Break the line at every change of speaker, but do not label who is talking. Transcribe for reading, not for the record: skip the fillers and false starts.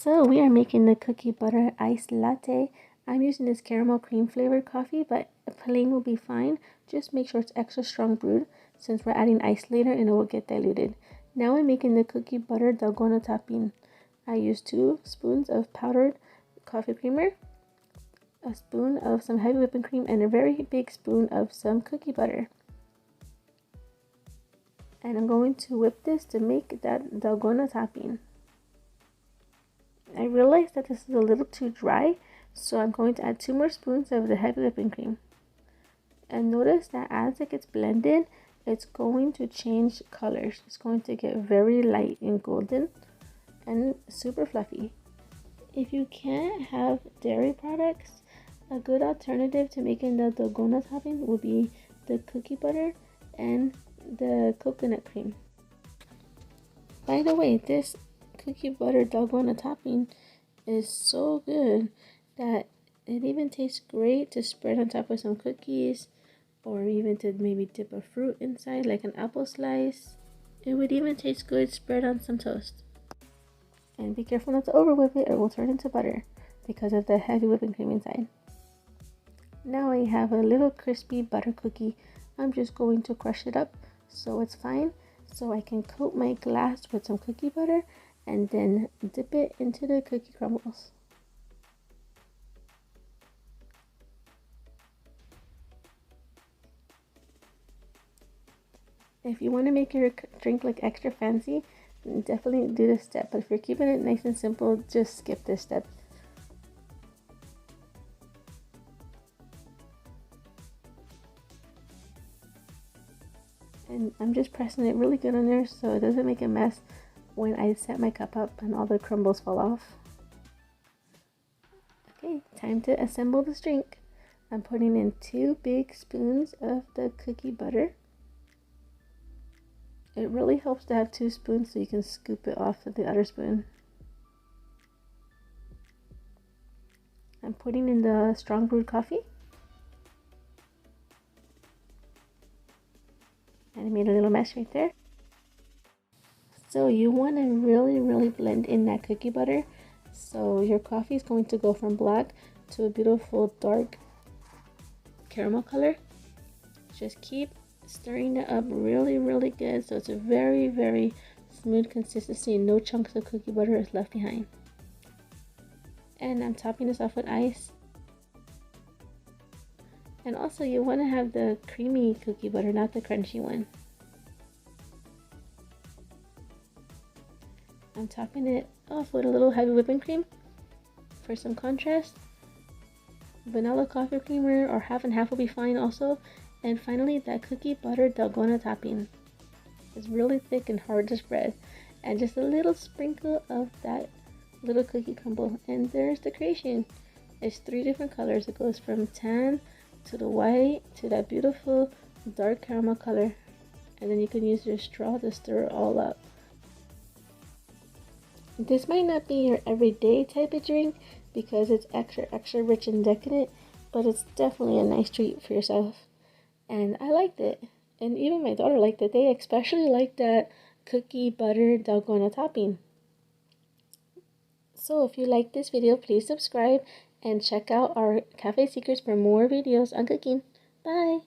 So we are making the cookie butter iced latte. I'm using this caramel cream flavored coffee, but plain will be fine. Just make sure it's extra strong brewed since we're adding ice later and it will get diluted. Now I'm making the cookie butter Dalgona topping. I use 2 spoons of powdered coffee creamer, a spoon of some heavy whipping cream, and a very big spoon of some cookie butter. And I'm going to whip this to make that Dalgona topping. I realized that this is a little too dry, so I'm going to add 2 more spoons of the heavy whipping cream. And notice that as it gets blended, it's going to change colors. It's going to get very light and golden and super fluffy. If you can't have dairy products, a good alternative to making the Dalgona topping would be the cookie butter and the coconut cream. By the way, this cookie butter Dalgona topping is so good that it even tastes great to spread on top of some cookies, or even to maybe dip a fruit inside like an apple slice. It would even taste good spread on some toast. And be careful not to over whip it or it will turn into butter because of the heavy whipping cream inside. Now I have a little crispy butter cookie. I'm just going to crush it up so it's fine, so I can coat my glass with some cookie butter and then dip it into the cookie crumbles. If you want to make your drink look extra fancy, definitely do this step, but if you're keeping it nice and simple, just skip this step. And I'm just pressing it really good on there so it doesn't make a mess when I set my cup up and all the crumbles fall off. Okay, time to assemble this drink. I'm putting in 2 big spoons of the cookie butter. It really helps to have 2 spoons so you can scoop it off with the other spoon. I'm putting in the strong brewed coffee. And I made a little mess right there. So you want to really blend in that cookie butter. So your coffee is going to go from black to a beautiful dark caramel color. Just keep stirring it up really good so it's a very smooth consistency and no chunks of cookie butter is left behind. And I'm topping this off with ice. And also you want to have the creamy cookie butter, not the crunchy one. I'm topping it off with a little heavy whipping cream for some contrast. Vanilla coffee creamer or half and half will be fine also. And finally, that cookie butter Dalgona topping is really thick and hard to spread. And just a little sprinkle of that little cookie crumble. And there's the creation. It's 3 different colors. It goes from tan to the white to that beautiful dark caramel color. And then you can use your straw to stir it all up. This might not be your everyday type of drink because it's extra rich and decadent, but it's definitely a nice treat for yourself. And I liked it. And even my daughter liked it. They especially liked that cookie butter Dalgona topping. So if you like this video, please subscribe and check out our Cafe Secrets for more videos on cooking. Bye!